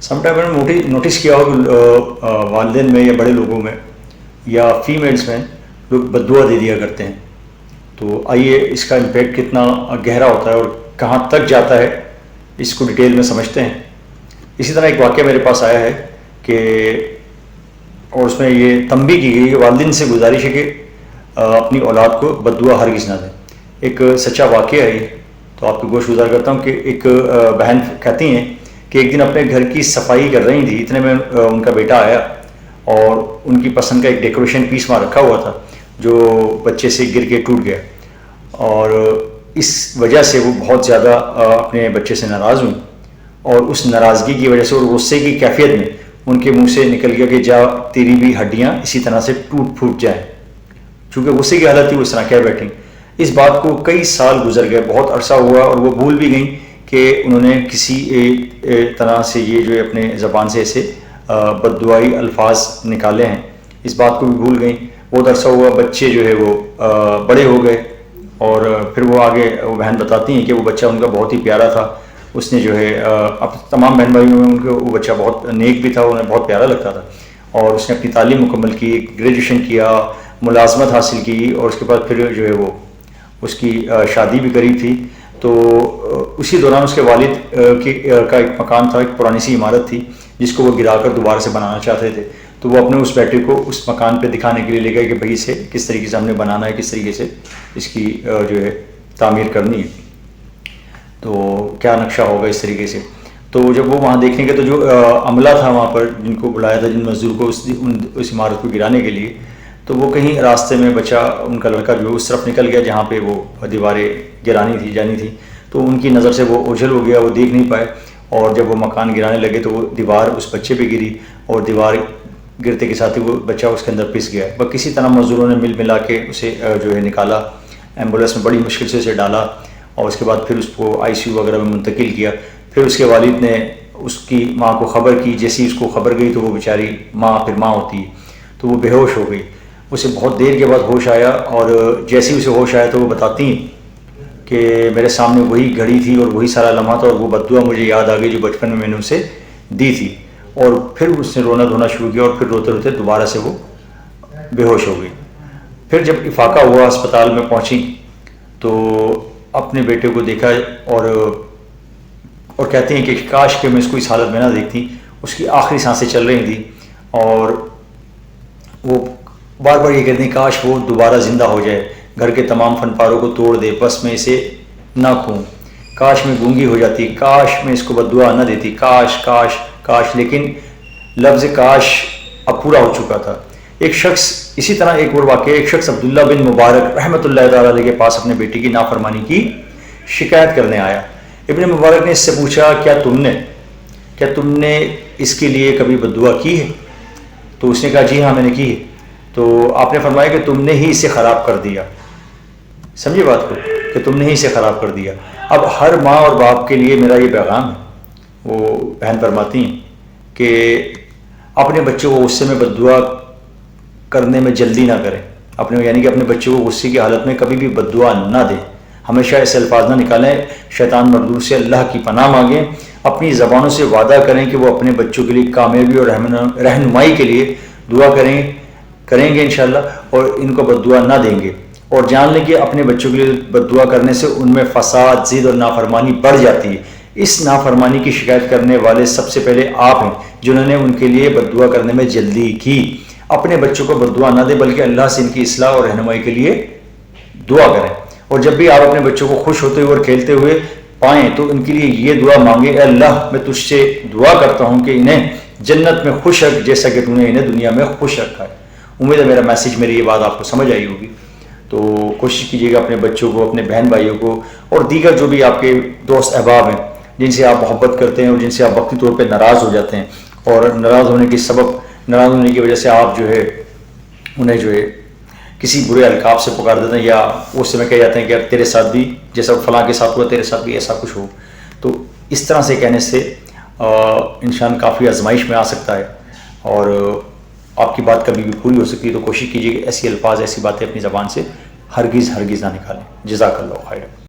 Some time میں نے notice کیا ہو کہ والدین میں یا بڑے لوگوں میں یا فیمیلز میں لوگ بد دعا دے دیا کرتے ہیں. تو آئیے اس کا امپیکٹ کتنا گہرا ہوتا ہے اور کہاں تک جاتا ہے اس کو ڈیٹیل میں سمجھتے ہیں. اسی طرح ایک واقعہ میرے پاس آیا ہے کہ اور اس میں یہ تنبیہ کی گئی کہ والدین سے گزارش ہے کہ اپنی اولاد کو بد دعا ہرگز نہ دیں. ایک سچا واقعہ ہے یہ، تو آپ کو گوش گزار کرتا ہوں کہ ایک بہن کہتی ہیں کہ ایک دن اپنے گھر کی صفائی کر رہی تھی، اتنے میں ان کا بیٹا آیا اور ان کی پسند کا ایک ڈیکوریشن پیس وہاں رکھا ہوا تھا جو بچے سے گر کے ٹوٹ گیا، اور اس وجہ سے وہ بہت زیادہ اپنے بچے سے ناراض ہوئیں، اور اس ناراضگی کی وجہ سے اور غصے کی کیفیت میں ان کے منہ سے نکل گیا کہ جا تیری بھی ہڈیاں اسی طرح سے ٹوٹ پھوٹ جائیں. چونکہ غصے کی حالت تھی وہ اس طرح کہہ بیٹھیں. اس بات کو کئی سال گزر گئے، بہت عرصہ ہوا، اور وہ بھول بھی گئیں کہ انہوں نے کسی طرح سے یہ جو اپنے زبان سے ایسے بد دعائی الفاظ نکالے ہیں. اس بات کو بھی بھول گئیں. بہت عرصہ ہوا، بچے جو ہے وہ بڑے ہو گئے، اور پھر وہ آگے وہ بہن بتاتی ہیں کہ وہ بچہ ان کا بہت ہی پیارا تھا. اس نے جو ہے اب تمام بہن بھائیوں میں ان کو وہ بچہ بہت نیک بھی تھا، انہیں بہت پیارا لگتا تھا، اور اس نے اپنی تعلیم مکمل کی، گریجویشن کیا، ملازمت حاصل کی، اور اس کے بعد پھر جو ہے وہ اس کی شادی بھی قریب تھی. تو اسی دوران اس کے والد کا ایک مکان تھا، ایک پرانی سی عمارت تھی جس کو وہ گرا کر دوبارہ سے بنانا چاہتے تھے. تو وہ اپنے اس بیٹے کو اس مکان پہ دکھانے کے لیے لے گئے کہ بھائی اسے کس طریقے سے ہم نے بنانا ہے، کس طریقے سے اس کی جو ہے تعمیر کرنی ہے، تو کیا نقشہ ہوگا اس طریقے سے. تو جب وہ وہاں دیکھنے گئے تو جو عملہ تھا وہاں پر جن کو بلایا تھا، جن مزدور کو اس عمارت کو گرانے کے لیے، تو وہ کہیں راستے میں بچہ ان کا لڑکا جو اس طرف نکل گیا جہاں پہ وہ دیواریں جانی تھی. تو ان کی نظر سے وہ اوجھل ہو گیا، وہ دیکھ نہیں پائے، اور جب وہ مکان گرانے لگے تو وہ دیوار اس بچے پہ گری، اور دیوار گرتے کے ساتھ ہی وہ بچہ اس کے اندر پس گیا. بس کسی طرح مزدوروں نے ملا کے اسے جو ہے نکالا، ایمبولینس میں بڑی مشکل سے اسے ڈالا، اور اس کے بعد پھر اس کو آئی سی یو وغیرہ میں منتقل کیا. پھر اس کے والد نے اس کی ماں کو خبر کی. جیسی اس کو خبر گئی تو وہ بیچاری ماں پھر ماں ہوتی ہے تو وہ بے ہوش ہو گئی. اسے بہت دیر کے بعد ہوش آیا، اور جیسے اسے ہوش آیا تو وہ بتاتی ہیں کہ میرے سامنے وہی گھڑی تھی اور وہی سارا لمحہ تھا، اور وہ بد دعا مجھے یاد آ گئی جو بچپن میں نے اسے دی تھی. اور پھر اس نے رونا دھونا شروع کیا، اور پھر روتے روتے دوبارہ سے وہ بے ہوش ہو گئی. پھر جب افاقہ ہوا، اسپتال میں پہنچی تو اپنے بیٹے کو دیکھا، اور کہتے ہیں کہ کاش کہ میں اس کو اس حالت میں نہ دیکھتی. اس کی آخری سانسیں چل رہی تھیں، اور وہ بار بار یہ کہتے ہیں کاش وہ دوبارہ زندہ ہو جائے، گھر کے تمام فن پاروں کو توڑ دے، بس میں اسے نہ کھوں، کاش میں گونگی ہو جاتی، کاش میں اس کو بد دعا نہ دیتی، کاش کاش کاش. لیکن لفظ کاش اب پورا ہو چکا تھا. ایک شخص اسی طرح ایک اور واقعہ، ایک شخص عبداللہ بن مبارک رحمۃ اللہ تعالیٰ علیہ کے پاس اپنے بیٹی کی نافرمانی کی شکایت کرنے آیا. ابن مبارک نے اس سے پوچھا کیا تم نے اس کے لیے کبھی بد دعا کی ہے؟ تو اس نے کہا جی ہاں میں نے کی ہے. تو آپ نے فرمایا کہ تم نے ہی اسے خراب کر دیا. سمجھے بات کو، کہ تم نے ہی اسے خراب کر دیا. اب ہر ماں اور باپ کے لیے میرا یہ پیغام ہے. وہ بہن فرماتی ہیں کہ اپنے بچوں کو غصے میں بد دعا کرنے میں جلدی نہ کریں. یعنی کہ اپنے بچوں کو غصے کی حالت میں کبھی بھی بد دعا نہ دیں. ہمیشہ ایسے الفاظ نہ نکالیں. شیطان مردود سے اللہ کی پناہ مانگیں. اپنی زبانوں سے وعدہ کریں کہ وہ اپنے بچوں کے لیے کامیابی اور رہنمائی کے لیے دعا کریں گے انشاءاللہ، اور ان کو بد دعا نہ دیں گے. اور جان لیں کہ اپنے بچوں کے لیے بد دعا کرنے سے ان میں فساد، ضد اور نافرمانی بڑھ جاتی ہے. اس نافرمانی کی شکایت کرنے والے سب سے پہلے آپ ہیں جنہوں نے ان کے لیے بد دعا کرنے میں جلدی کی. اپنے بچوں کو بد دعا نہ دیں بلکہ اللہ سے ان کی اصلاح اور رہنمائی کے لیے دعا کریں. اور جب بھی آپ اپنے بچوں کو خوش ہوتے ہوئے اور کھیلتے ہوئے پائیں تو ان کے لیے یہ دعا مانگیں، اے اللہ میں تجھ سے دعا کرتا ہوں کہ انہیں جنت میں خوش رکھ جیسا کہ تو نے انہیں دنیا میں خوش رکھا ہے. امید ہے میرا میسیج، میری یہ بات آپ کو سمجھ آئی ہوگی. تو کوشش کیجیے گا اپنے بچوں کو، اپنے بہن بھائیوں کو، اور دیگر جو بھی آپ کے دوست احباب ہیں جن سے آپ محبت کرتے ہیں اور جن سے آپ وقتی طور پہ ناراض ہو جاتے ہیں، اور ناراض ہونے کی وجہ سے آپ جو ہے انہیں جو ہے کسی برے القاب سے پکار دیتے ہیں، یا اس سے میں کہہ جاتے ہیں کہ تیرے ساتھ بھی جیسا فلاں کے ساتھ ہوا تیرے ساتھ بھی ایسا کچھ ہو. تو اس طرح سے کہنے سے انسان کافی آزمائش میں آ سکتا ہے، اور آپ کی بات کبھی بھی پوری ہو سکتی ہے. تو کوشش کیجیے کہ ایسی الفاظ، ایسی باتیں اپنی زبان سے ہرگز نہ نکالیں. جزاک اللہ خیر.